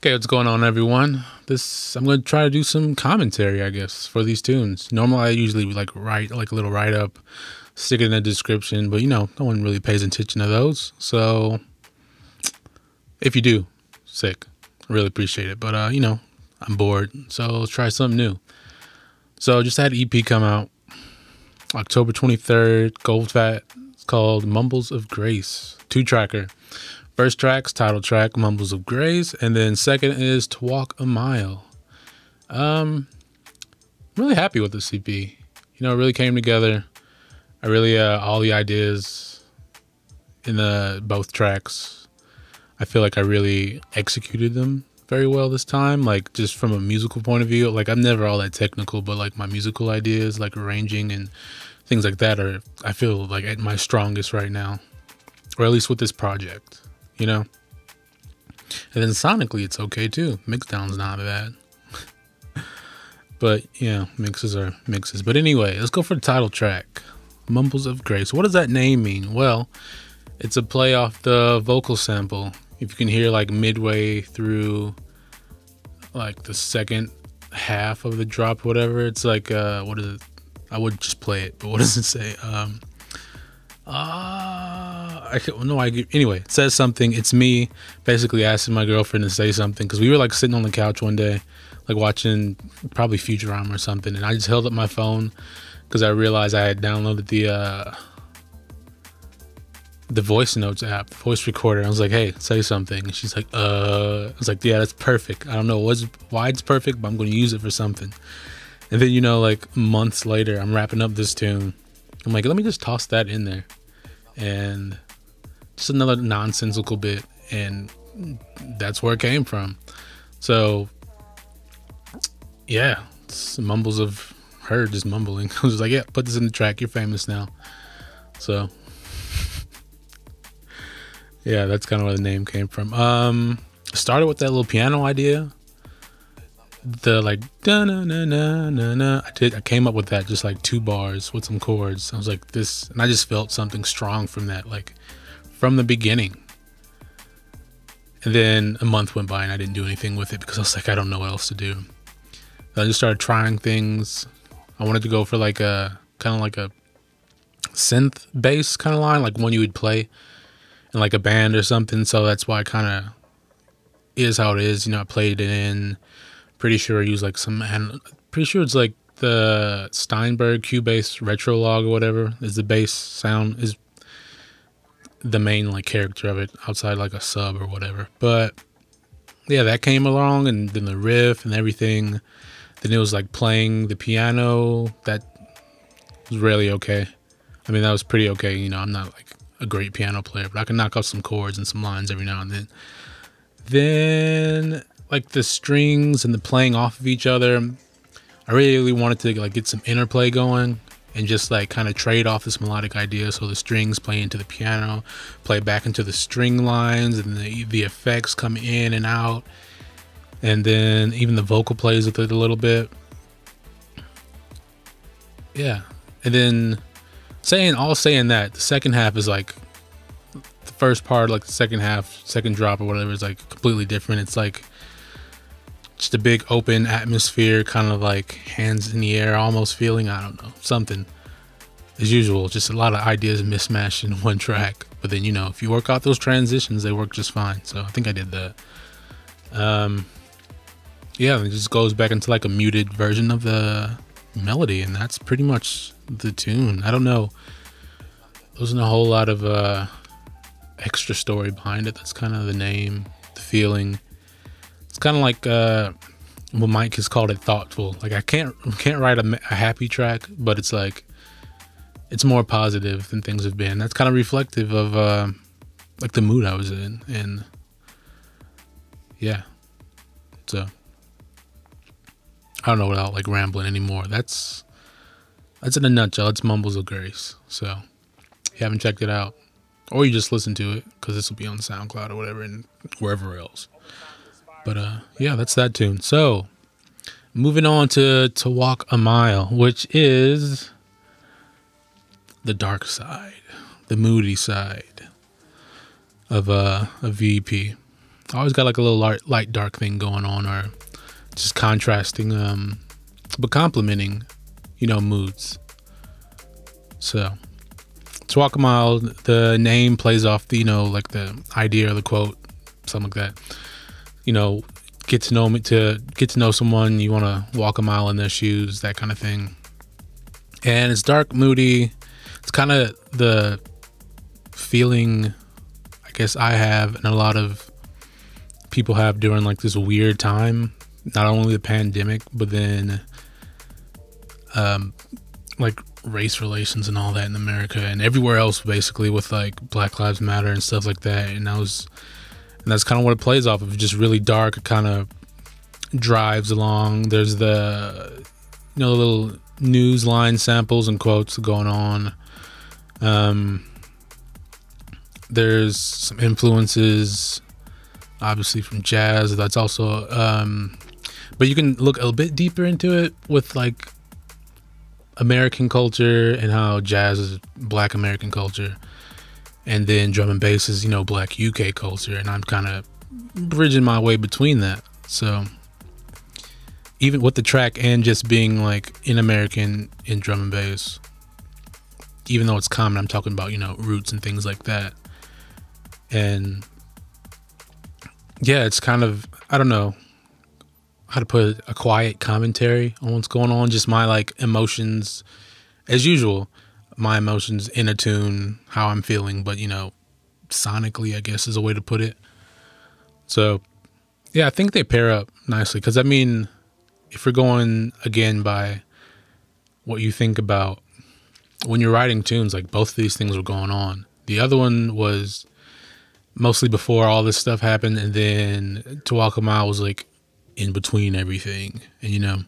Okay, what's going on, everyone? I'm going to try to do some commentary, I guess, for these tunes. Normally, I usually write like a little write up, stick it in the description, but no one really pays attention to those. So if you do, sick. I really appreciate it. But I'm bored, so let's try something new. So just had EP come out October 23rd, Goldfat. It's called Mumbles of Grace, 2-tracker. First track's title track, Mumbles of Grace, and then second is To Walk a Mile. I'm really happy with this EP. It really came together. I really all the ideas in both tracks, I feel like I really executed them very well this time. Like, just from a musical point of view, like I'm never all that technical, but like my musical ideas, like arranging and things like that, are, I feel like, at my strongest right now, or at least with this project. And then sonically it's okay too. Mixdown's not bad. But mixes are mixes. But anyway, let's go for the title track, Mumbles of Grace. What does that name mean? Well, it's a play off the vocal sample. If you can hear like midway through like the second half of the drop, whatever, it's like what is it? I would just play it, but what does it say? Anyway, it says something. It's me basically asking my girlfriend to say something, because we were like sitting on the couch one day, like watching probably Futurama or something, and I just held up my phone because I realized I had downloaded the voice notes app, the voice recorder. I was like, hey, say something. And she's like, I was like, yeah, that's perfect. I don't know why it's perfect, but I'm going to use it for something. And then, like months later, I'm wrapping up this tune. I'm like, let me just toss that in there. And just another nonsensical bit. And that's where it came from. So, yeah, it's mumbles of her just mumbling. I was just like, yeah, put this in the track. You're famous now. So, yeah, that's kind of where the name came from. Started with that little piano idea. The like da na na na na na. I came up with that, just like 2 bars with some chords. I was like, this, and I just felt something strong from that, like from the beginning. And then a month went by and I didn't do anything with it because I was like, I don't know what else to do. I just started trying things. I wanted to go for like a kind of like a synth bass kind of line, like one you would play in like a band or something. So that's why it kind of is how it is. I played it in. Pretty sure I use like pretty sure it's like the Steinberg Cubase retro log or whatever is the bass sound, is the main like character of it, outside like a sub or whatever. But yeah, that came along, and then the riff and everything. Then it was like playing the piano. That was really okay. I mean, that was pretty okay. I'm not like a great piano player, but I can knock out some chords and some lines every now and then. Then like the strings and the playing off of each other, I really wanted to like get some interplay going and just like kind of trade off this melodic idea. So the strings play into the piano, play back into the string lines, and the effects come in and out, and then even the vocal plays with it a little bit. Yeah, and then saying that, the second half is like the first part, like the second half, second drop or whatever, is like completely different. It's like just a big open atmosphere, kind of like hands in the air almost feeling. I don't know, something as usual, just a lot of ideas mismatched in one track. But then if you work out those transitions, they work just fine. So I think I did that. Yeah, it just goes back into like a muted version of the melody, and that's pretty much the tune. I don't know, there wasn't a whole lot of extra story behind it. That's kind of the name, the feeling. It's kind of like what Mike has called it, thoughtful. Like I can't write a happy track, but it's like it's more positive than things have been. That's kind of reflective of like the mood I was in, and yeah. So I don't know without like rambling anymore. That's in a nutshell. It's Mumbles of Grace. So if you haven't checked it out, or you just listen to it, because this will be on SoundCloud or whatever and wherever else. But yeah, that's that tune. So moving on to Walk a Mile, which is the dark side, the moody side of VP. I always got like a little light dark thing going on, or just contrasting, but complementing, moods. So to walk a mile, the name plays off the, like the idea or the quote, something like that. Get to know someone, you want to walk a mile in their shoes, that kind of thing. And it's dark, moody. It's kind of the feeling I guess I have, and a lot of people have during like this weird time, not only the pandemic, but then like race relations and all that in America and everywhere else, basically, with like Black Lives Matter and stuff like that. And that's kind of what it plays off of, just really dark. It kind of drives along. There's the little news line samples and quotes going on. There's some influences, obviously, from jazz. That's also but you can look a bit deeper into it with like American culture and how jazz is Black American culture, and then drum and bass is Black UK culture, and I'm kind of bridging my way between that. So even with the track and just being like in American in drum and bass, even though it's common, I'm talking about roots and things like that. And yeah, it's kind of, I don't know how to put it, a quiet commentary on what's going on. Just my like emotions, as usual, my emotions in a tune, how I'm feeling, but sonically, I guess is a way to put it. So yeah, I think they pair up nicely, because I mean, if we're going again by what you think about when you're writing tunes, like both of these things were going on. The other one was mostly before all this stuff happened, and then To Walk a Mile was like in between everything. And and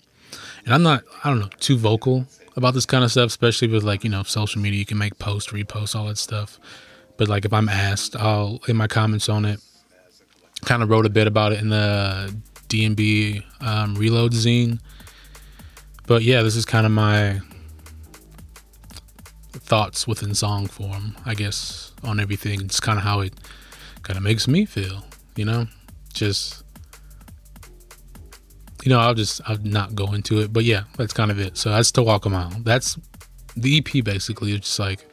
I'm not, I don't know, too vocal about this kind of stuff, especially with like social media. You can make posts, reposts, all that stuff, but like if I'm asked, I'll in my comments on it. Kind of wrote a bit about it in the DNB Reload zine. But yeah, this is kind of my thoughts within song form, I guess, on everything. It's kind of how it kind of makes me feel, just, I'll not go into it, but yeah, that's kind of it. So that's To Walk a Mile. That's the EP, basically. It's just like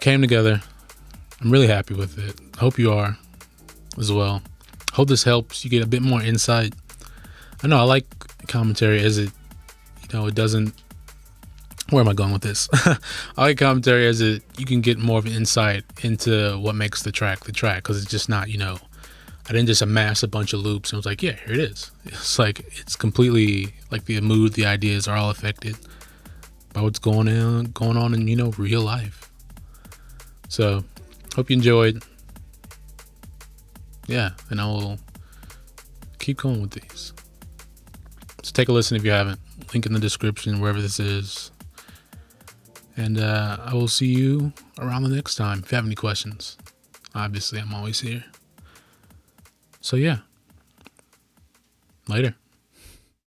came together. I'm really happy with it. Hope you are as well. Hope this helps you get a bit more insight. I know I like commentary as it, it doesn't, where am I going with this? I like commentary as you can get more of an insight into what makes the track, because it's just not, I didn't just amass a bunch of loops and was like, yeah, here it is. It's like, it's completely like the mood, the ideas are all affected by what's going on in, real life. So hope you enjoyed. Yeah, and I will keep going with these. So take a listen if you haven't. Link in the description, wherever this is. And I will see you around the next time. If you have any questions, obviously I'm always here. So yeah, later.